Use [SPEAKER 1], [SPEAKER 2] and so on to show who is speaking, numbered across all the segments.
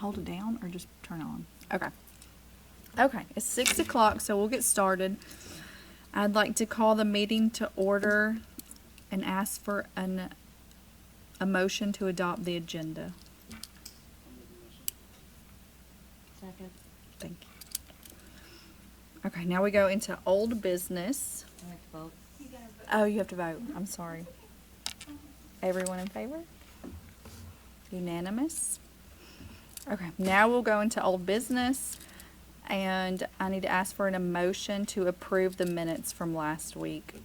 [SPEAKER 1] hold it down or just turn it on? Okay. Okay, it's 6 o'clock, so we'll get started. I'd like to call the meeting to order and ask for a motion to adopt the agenda.
[SPEAKER 2] Second.
[SPEAKER 1] Thank you. Okay, now we go into old business.
[SPEAKER 2] I have to vote.
[SPEAKER 1] Oh, you have to vote. I'm sorry. Everyone in favor? Unanimous? Okay, now we'll go into old business, and I need to ask for an emotion to approve the minutes from last week.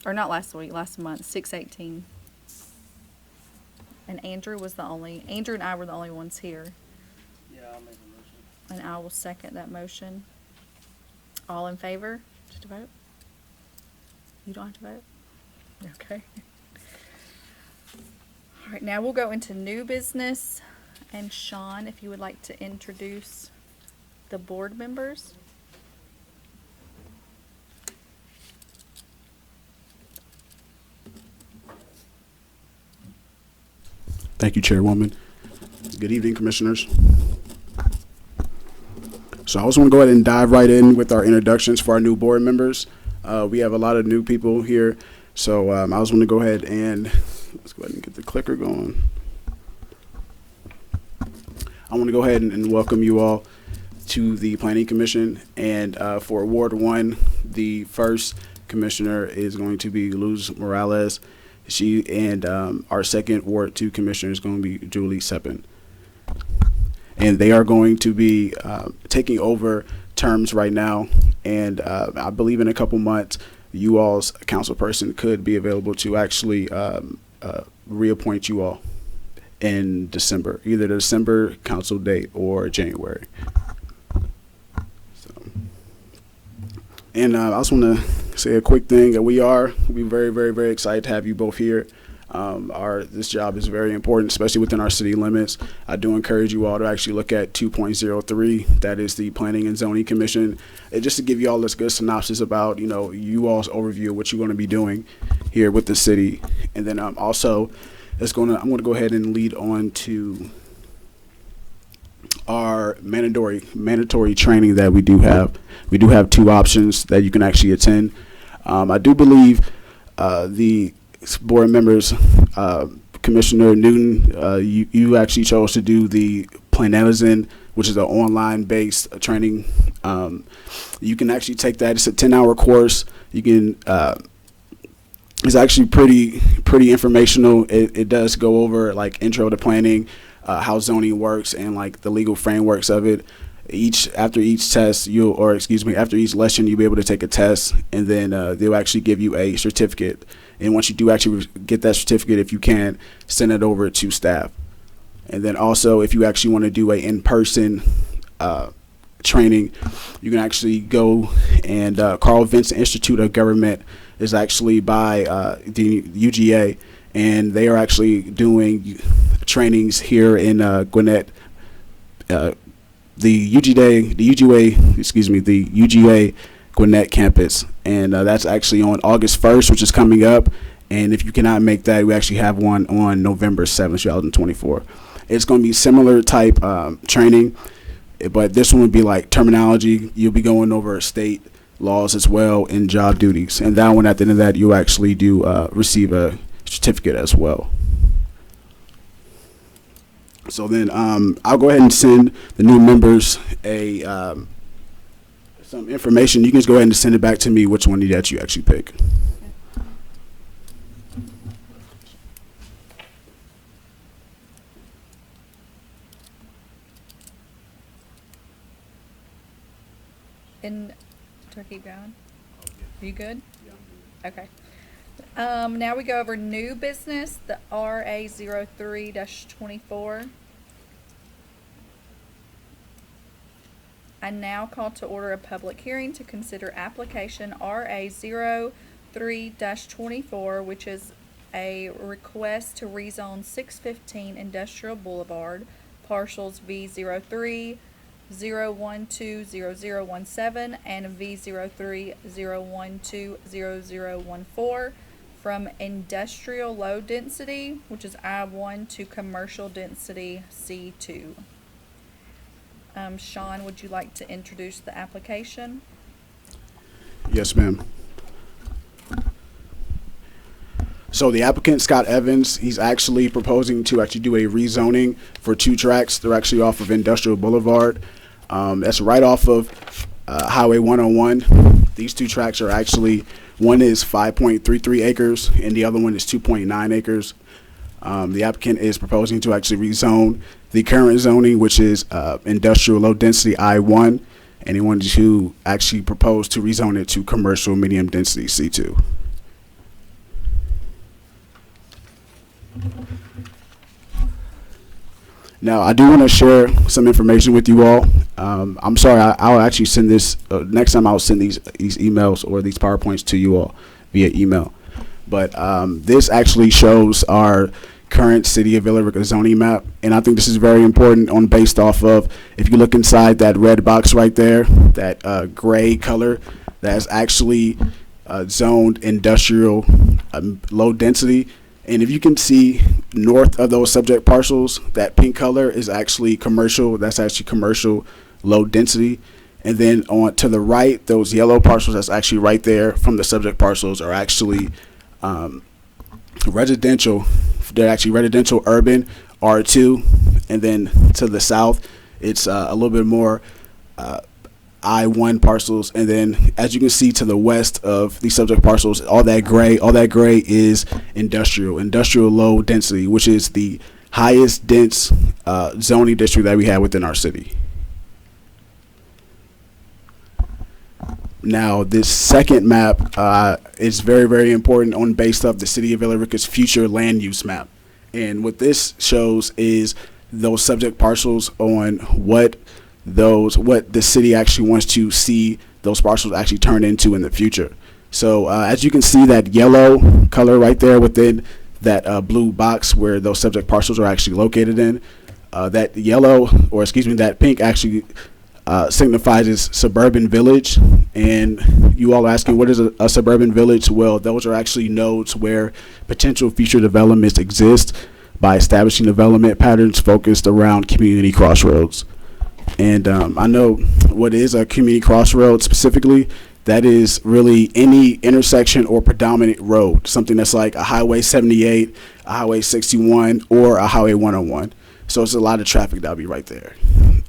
[SPEAKER 1] Or not last week, last month, 6/18. And Andrew and I were the only ones here.
[SPEAKER 3] Yeah, I'll make a motion.
[SPEAKER 1] And I will second that motion. All in favor? Just to vote? You don't have to vote? Okay. All right, now we'll go into new business. And Sean, if you would like to introduce the board members.
[SPEAKER 3] Thank you, Chairwoman. Good evening, Commissioners. So I just want to go ahead and dive right in with our introductions for our new board members. We have a lot of new people here, so I just want to go ahead and let's go ahead and get the clicker going. I want to go ahead and welcome you all to the Planning Commission, and for Ward 1, the first commissioner is going to be Luz Morales. She and our second Ward 2 commissioner is going to be Julie Seppin. And they are going to be taking over terms right now. And I believe in a couple months, you all's council person could be available to actually reappoint you all in December, either the December council date or January. So, and I also want to say a quick thing that we're very, very, very excited to have you both here. This job is very important, especially within our city limits. I do encourage you all to actually look at 2.03. That is the Planning and Zoning Commission. And just to give you all this good synopsis about, you all's overview of what you're going to be doing here with the city. And then also, I'm going to go ahead and lead on to our mandatory training that we do have. We do have 2 options that you can actually attend. I do believe the board members, Commissioner Newton, you actually chose to do the Planelizin, which is an online-based training. You can actually take that. It's a 10-hour course. You can. It's actually pretty informational. It does go over like intro to planning, how zoning works, and like the legal frameworks of it. After each lesson, you'll be able to take a test, and then they'll actually give you a certificate. And once you do actually get that certificate, if you can, send it over to staff. And then also, if you actually want to do a in-person training, you can actually go and Carl Vinson Institute of Government is actually by the UGA, and they are actually doing trainings here in Gwinnett. The UGA Gwinnett campus, and that's actually on August 1st, which is coming up. And if you cannot make that, we actually have one on November 7th, 2024. It's going to be similar type training, but this one would be like terminology. You'll be going over state laws as well and job duties. And that one, at the end of that, you actually do receive a certificate as well. So then I'll go ahead and send the new members some information. You can just go ahead and send it back to me which one that you actually pick.
[SPEAKER 1] And do I keep going? Are you good? Yeah. Okay. Now we go over new business, the RA 03-24. I now call to order a public hearing to consider application RA 03-24, which is a request to rezone 615 Industrial Boulevard, parcels V03, 0120017 and V03 0120014 from industrial low density, which is I-1, to commercial density C2. Sean, would you like to introduce the application?
[SPEAKER 3] Yes, ma'am. So the applicant, Scott Evans, he's actually proposing to actually do a rezoning for 2 tracks. They're actually off of Industrial Boulevard. That's right off of Highway 101. These 2 tracks are actually, one is 5.33 acres and the other one is 2.9 acres. The applicant is proposing to actually rezone the current zoning, which is industrial low density I-1, and he wanted to actually propose to rezone it to commercial medium density C2. Now, I do want to share some information with you all. I'm sorry, I'll actually send this, next time I'll send these emails or these PowerPoints to you all via email. But this actually shows our current City of Villa Rica zoning map, and I think this is very important on based off of, if you look inside that red box right there, that gray color, that's actually zoned industrial low density. And if you can see north of those subject parcels, that pink color is actually commercial. That's actually commercial low density. And then on to the right, those yellow parcels that's actually right there from the subject parcels are actually residential. They're actually residential urban R2. And then to the south, it's a little bit more I-1 parcels, and then as you can see to the west of these subject parcels, all that gray is industrial low density, which is the highest dense zoning district that we have within our city. Now, this second map is very, very important on based off the City of Villa Rica's future land use map, and what this shows is those subject parcels on what the city actually wants to see those parcels actually turn into in the future. So as you can see, that yellow color right there within that blue box where those subject parcels are actually located in, that yellow, or excuse me, that pink actually signifies as suburban village. And you all are asking, what is a suburban village? Well, those are actually nodes where potential future developments exist by establishing development patterns focused around community crossroads. And I know what is a community crossroad specifically. That is really any intersection or predominant road, something that's like a Highway 78, a Highway 61, or a Highway 101. So it's a lot of traffic that'll be right there.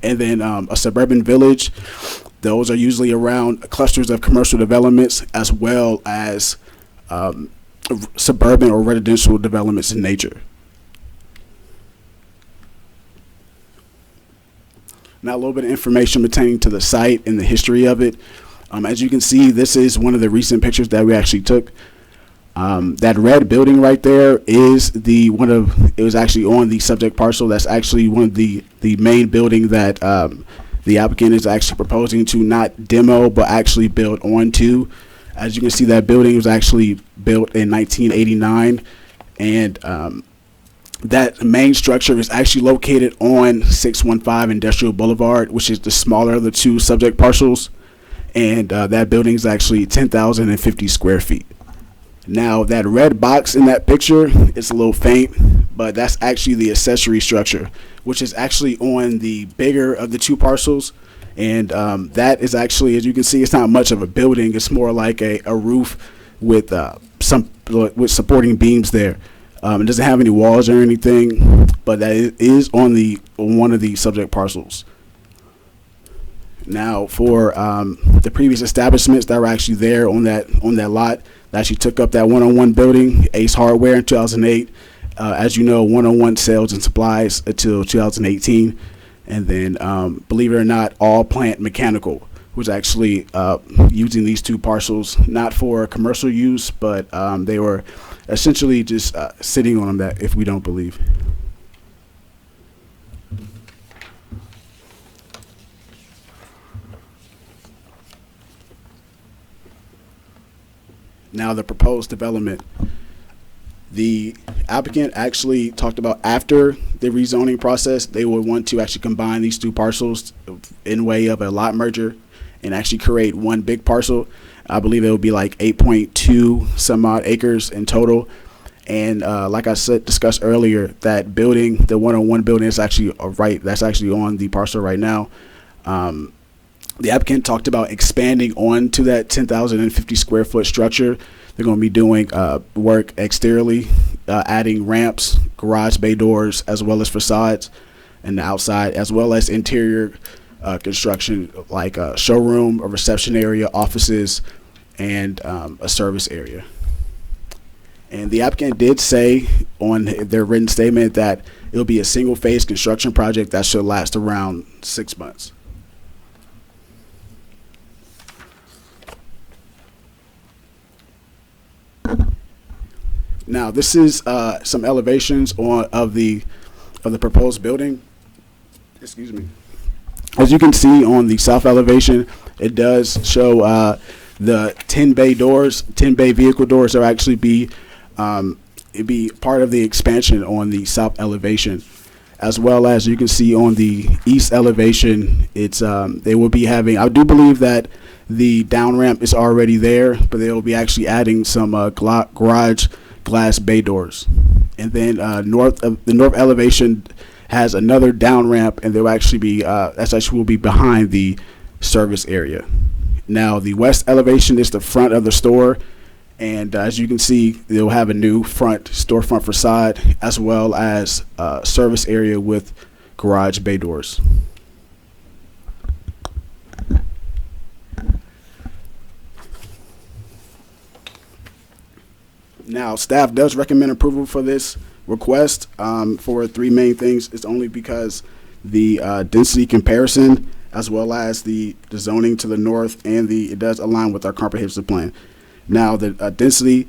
[SPEAKER 3] And then a suburban village, those are usually around clusters of commercial developments as well as suburban or residential developments in nature. Now, a little bit of information pertaining to the site and the history of it. As you can see, this is one of the recent pictures that we actually took. That red building right there is it was actually on the subject parcel. That's actually one of the main building that the applicant is actually proposing to not demo, but actually build onto. As you can see, that building was actually built in 1989, and that main structure is actually located on 615 Industrial Boulevard, which is the smaller of the 2 subject parcels. And that building is actually 10,050 square feet. Now, that red box in that picture is a little faint, but that's actually the accessory structure, which is actually on the bigger of the 2 parcels. And that is actually, as you can see, it's not much of a building. It's more like a roof with with supporting beams there. It doesn't have any walls or anything, but that is on one of the subject parcels. Now, for the previous establishments that were actually there on that lot, that actually took up that 101 building, Ace Hardware in 2008. As you know, 101 sales and supplies until 2018, and then believe it or not, All Plant Mechanical was actually using these 2 parcels not for commercial use, but they were essentially just sitting on them, that if we don't believe. Now, the proposed development. The applicant actually talked about after the rezoning process, they would want to actually combine these 2 parcels in way of a lot merger and actually create one big parcel. I believe it will be like 8.2 some odd acres in total. And like I said, discussed earlier, that building, the 101 building, is actually that's actually on the parcel right now. The applicant talked about expanding on to that 10,050 square foot structure. They're going to be doing work exteriorly, adding ramps, garage bay doors, as well as facades, and the outside, as well as interior construction like a showroom, a reception area, offices, and a service area. And the applicant did say on their written statement that it'll be a single phase construction project that should last around 6 months. Now, this is some elevations of the proposed building. Excuse me. As you can see on the south elevation, it does show the 10 bay doors. 10 bay vehicle doors are actually be part of the expansion on the south elevation, as well as you can see on the east elevation. It's they will be having. I do believe that the down ramp is already there, but they will be actually adding some garage glass bay doors. And then the north elevation has another down ramp, and they'll actually be that's actually will be behind the service area. Now, the west elevation is the front of the store, and as you can see, they'll have a new storefront facade, as well as service area with garage bay doors. Now, staff does recommend approval for this request for three main things. It's only because the density comparison, as well as the zoning to the north, and it does align with our comprehensive plan. Now, the density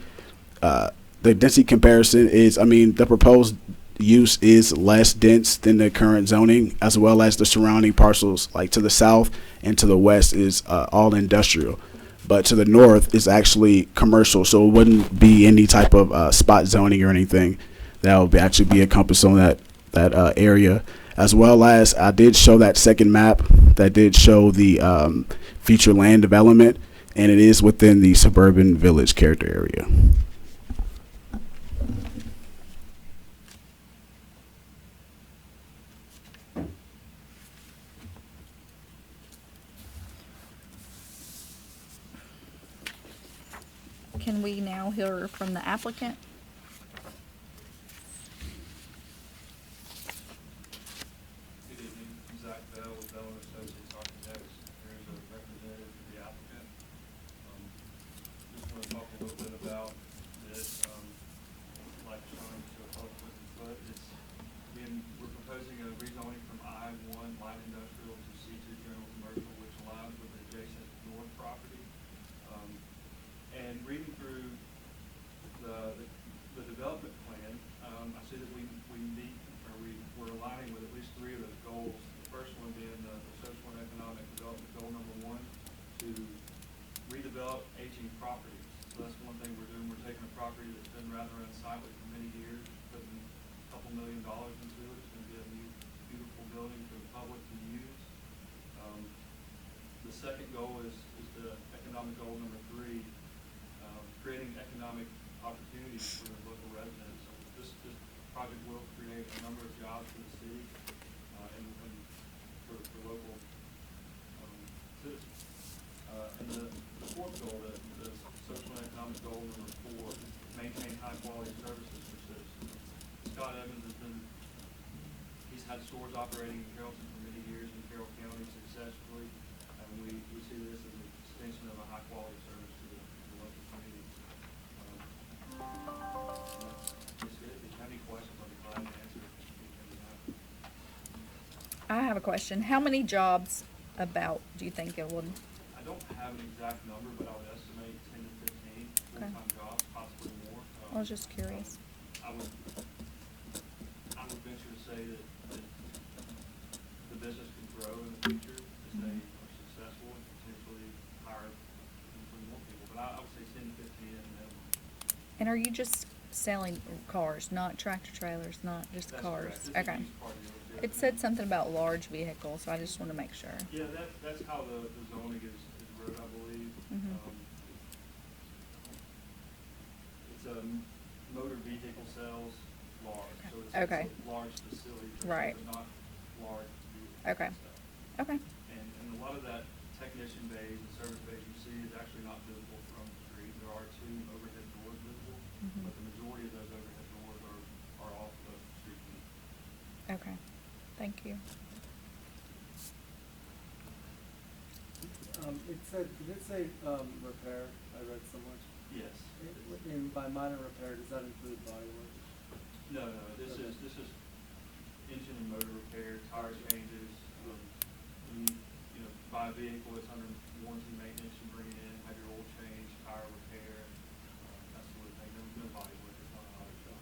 [SPEAKER 3] comparison is, the proposed use is less dense than the current zoning, as well as the surrounding parcels, like to the south and to the west is all industrial. But to the north is actually commercial, so it wouldn't be any type of spot zoning or anything that would actually be encompassed on that area. As well as I did show that second map that did show the future land development, and it is within the suburban village character area.
[SPEAKER 1] Can we now hear from the applicant?
[SPEAKER 4] Good evening, I'm Zach Bell with Bell & Associates Architects. Here is a representative for the applicant. Just want to talk a little bit about this, like showing to a public foot. We're proposing a rezoning from I-1 light industrial to C2 general commercial, which aligns with the adjacent north property. And reading through the development plan, I see that we're aligning with at least three of those goals. The first one being the social and economic development goal number one, to redevelop aging properties. So that's one thing we're doing. We're taking a property that's been rather unsightly for many years, putting a couple $1 million into it. It's going to be a new, beautiful building for the public to use. The second goal is the economic goal number three, creating economic opportunities for the local residents. So this project will create a number of jobs for the city and for local citizens. And the fourth goal, the social and economic goal number four, maintain high quality services for citizens. Scott Evans he's had stores operating in Carrollton for many years in Carroll County successfully. And we see this as an extension of a high quality service to the local community. That's it. If you have any questions, I'll be glad to answer anything you have.
[SPEAKER 1] I have a question. How many jobs about do you think it would?
[SPEAKER 4] I don't have an exact number, but I would estimate 10 to 15 full-time jobs, possibly more.
[SPEAKER 1] I was just curious.
[SPEAKER 4] I would venture to say that the business could grow in the future if they are successful and potentially hire more people. But I would say 10 to 15 at minimum.
[SPEAKER 1] And are you just selling cars, not tractor trailers, not just
[SPEAKER 4] That's
[SPEAKER 1] cars?
[SPEAKER 4] correct. This is
[SPEAKER 1] Okay.
[SPEAKER 4] used car dealership.
[SPEAKER 1] It said something about large vehicles, so I just want to make sure.
[SPEAKER 4] Yeah, that's how the zoning is wrote, I believe.
[SPEAKER 1] Mhm.
[SPEAKER 4] sells large, so it's
[SPEAKER 1] Okay.
[SPEAKER 4] a large facility, per se,
[SPEAKER 1] Right.
[SPEAKER 4] but not large vehicles.
[SPEAKER 1] Okay.
[SPEAKER 4] and stuff.
[SPEAKER 1] Okay.
[SPEAKER 4] And a lot of that technician bays and service bays you see is actually not visible from the street. There are 2 overhead doors visible,
[SPEAKER 1] Mhm.
[SPEAKER 4] but the majority of those overhead doors are off the street view.
[SPEAKER 1] Okay. Thank you.
[SPEAKER 5] Did it say, repair? I read somewhere.
[SPEAKER 4] Yes.
[SPEAKER 5] And by minor repair, does that include body work?
[SPEAKER 4] No, this
[SPEAKER 5] Okay.
[SPEAKER 4] is engine and motor repair, tire changes. When you know, buy a vehicle, it's under warranty maintenance, you bring it in, have your oil change, tire repair, that sort of thing. No body work, it's not an auto shop.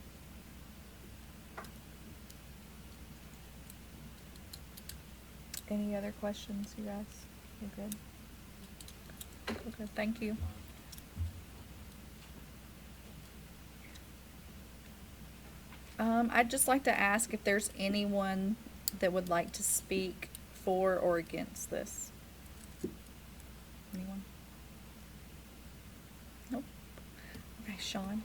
[SPEAKER 1] Any other questions, you guys? You're good? Okay, thank you. I'd just like to ask if there's anyone that would like to speak for or against this. Anyone? Nope. Okay, Sean.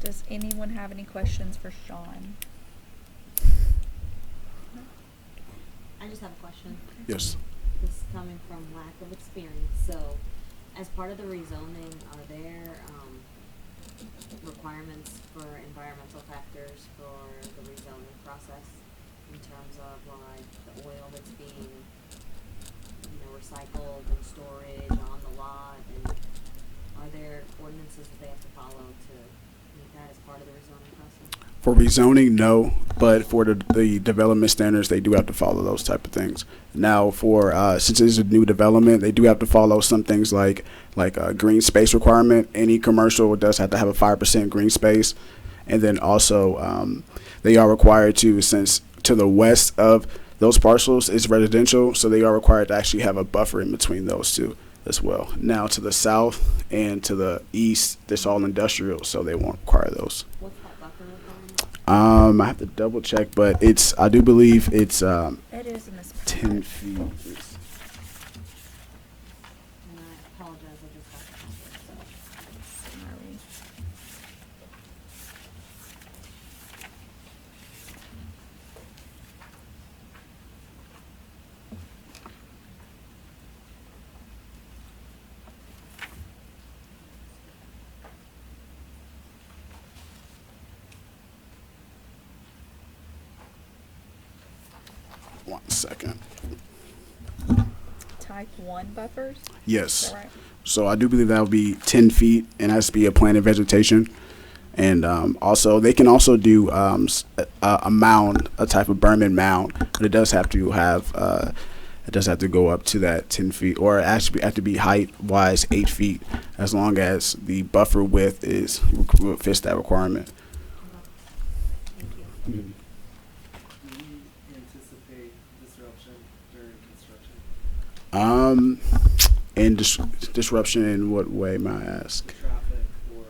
[SPEAKER 1] Does anyone have any questions for Sean?
[SPEAKER 2] I just have a question.
[SPEAKER 3] Yes.
[SPEAKER 2] This is coming from lack of experience, so as part of the rezoning, are there, requirements for environmental factors for the rezoning process? In terms of like the oil that's being, recycled and storage on the lot, and are there ordinances that they have to follow to meet that as part of the rezoning process?
[SPEAKER 3] For rezoning, no, but for the development standards, they do have to follow those type of things. Now, for since it is a new development, they do have to follow some things like a green space requirement. Any commercial does have to have a 5% green space, and then also they are required to, since to the west of those parcels is residential, so they are required to actually have a buffer in between those two as well. Now, to the south and to the east, it's all industrial, so they won't require those.
[SPEAKER 2] What's that buffer requirement?
[SPEAKER 3] I have to double check, but I do believe it's
[SPEAKER 1] It is in this.
[SPEAKER 3] 10 feet.
[SPEAKER 2] And I apologize, I just have to have it, so.
[SPEAKER 1] Sorry.
[SPEAKER 3] One second.
[SPEAKER 1] Type 1 buffers? Is
[SPEAKER 3] Yes.
[SPEAKER 1] that right?
[SPEAKER 3] So I do believe that would be 10 feet, and has to be a planted vegetation. And also, they can also do a mound, a type of Berman mound, but it does have to go up to that 10 feet, or it actually have to be height-wise 8 feet, as long as the buffer width fits that requirement.
[SPEAKER 2] Thank you.
[SPEAKER 5] Do you anticipate disruption during construction?
[SPEAKER 3] And disruption in what way, may I ask?
[SPEAKER 5] Traffic or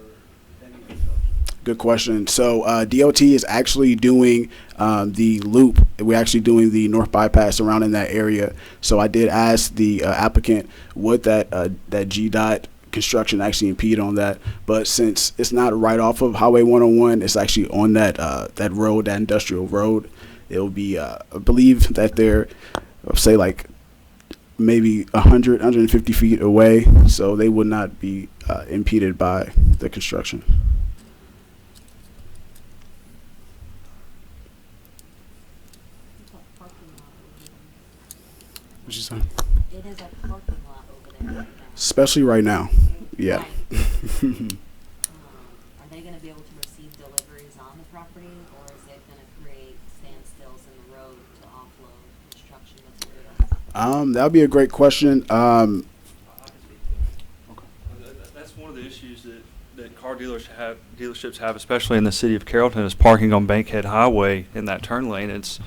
[SPEAKER 5] any disruption?
[SPEAKER 3] Good question. So DOT is actually doing the loop. We're actually doing the north bypass around in that area. So I did ask the applicant would that GDOT construction actually impede on that. But since it's not right off of Highway 101, it's actually on that road, that industrial road. It'll be, I believe that they're, say like maybe 150 feet away. So they would not be impeded by the construction.
[SPEAKER 2] It's a parking lot over there.
[SPEAKER 3] What'd you say?
[SPEAKER 2] It is a parking lot over there right now.
[SPEAKER 3] Especially right now. Yeah.
[SPEAKER 2] Right. Are they gonna be able to receive deliveries on the property, or is it gonna create standstills in the road to offload construction materials?
[SPEAKER 3] That would be a great question.
[SPEAKER 4] I can speak to that. That's one of the issues that car dealerships have, especially in the city of Carrollton, is parking on Bankhead Highway in that turn lane. It's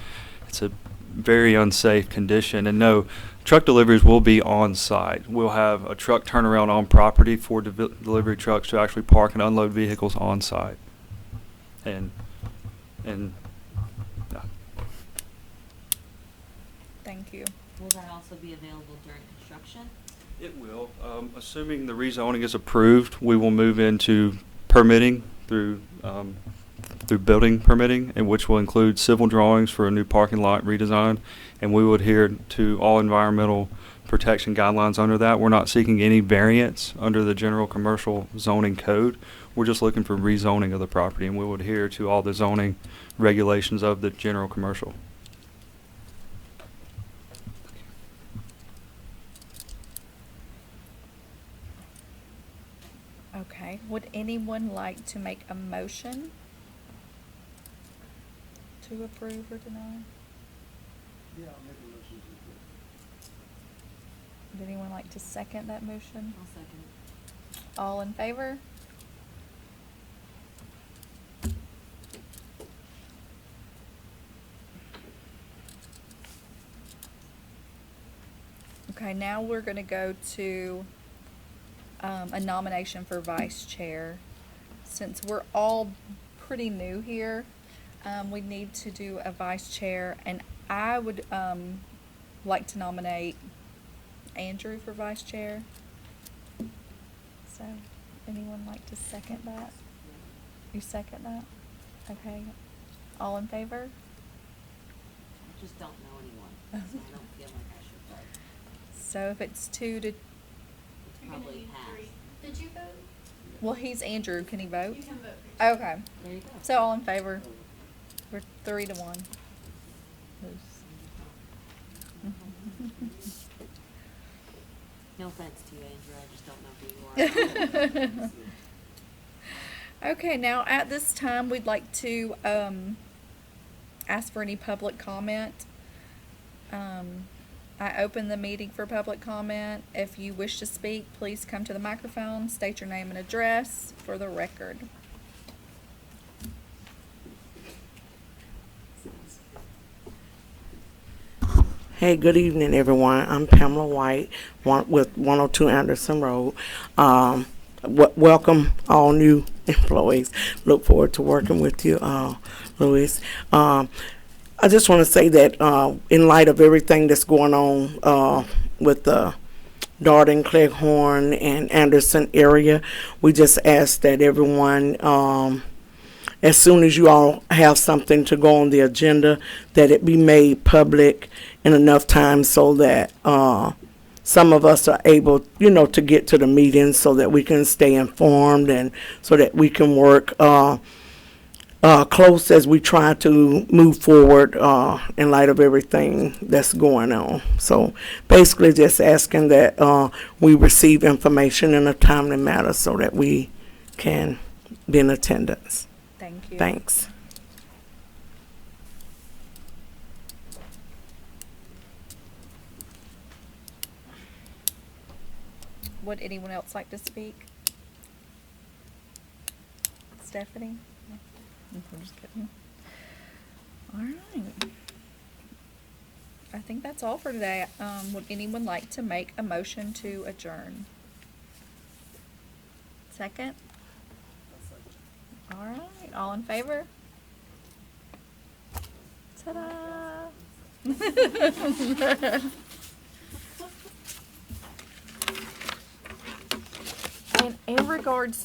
[SPEAKER 4] a very unsafe condition. And no, truck deliveries will be on site. We'll have a truck turnaround on property for delivery trucks to actually park and unload vehicles on site. And yeah.
[SPEAKER 1] Thank you.
[SPEAKER 2] Will that also be available during construction?
[SPEAKER 4] It will. Assuming the rezoning is approved, we will move into permitting through building permitting, and which will include civil drawings for a new parking lot redesign, and we will adhere to all environmental protection guidelines under that. We're not seeking any variance under the general commercial zoning code. We're just looking for rezoning of the property, and we will adhere to all the zoning regulations of the general commercial.
[SPEAKER 1] Okay, would anyone like to make a motion to approve or deny?
[SPEAKER 5] Yeah, I'll make a motion to approve.
[SPEAKER 1] Would anyone like to second that motion?
[SPEAKER 2] I'll second.
[SPEAKER 1] All in favor? Okay, now we're gonna go to a nomination for vice chair. Since we're all pretty new here, we need to do a vice chair, and I would like to nominate Andrew for vice chair. So, anyone like to second that? You second that? Okay. All in favor?
[SPEAKER 2] I just don't know anyone, so I don't feel like I should vote.
[SPEAKER 1] So if it's 2 to,
[SPEAKER 2] It's probably pass.
[SPEAKER 6] Did you vote?
[SPEAKER 1] well, he's Andrew, can he vote?
[SPEAKER 6] You can vote.
[SPEAKER 1] Okay,
[SPEAKER 2] There you go.
[SPEAKER 1] so all in favor? We're 3 to 1.
[SPEAKER 2] No offense to you, Andrew, I just don't know who you are.
[SPEAKER 1] Okay, now at this time, we'd like to ask for any public comment. I open the meeting for public comment. If you wish to speak, please come to the microphone, state your name and address for the record.
[SPEAKER 7] Hey, good evening, everyone. I'm Pamela White with 102 Anderson Road. Welcome all new employees. Look forward to working with you, Louis. I just want to say that in light of everything that's going on with the Darden, Cleghorn, and Anderson area, we just ask that everyone, as soon as you all have something to go on the agenda, that it be made public in enough time so that some of us are able, to get to the meetings so that we can stay informed and so that we can work close as we try to move forward in light of everything that's going on. So basically just asking that we receive information in a timely manner so that we can be in attendance.
[SPEAKER 1] Thank you.
[SPEAKER 7] Thanks.
[SPEAKER 1] Would anyone else like to speak? Stephanie? I'm just kidding. All right. I think that's all for today. Would anyone like to make a motion to adjourn? Second? All right. All in favor? Ta-da! And in regards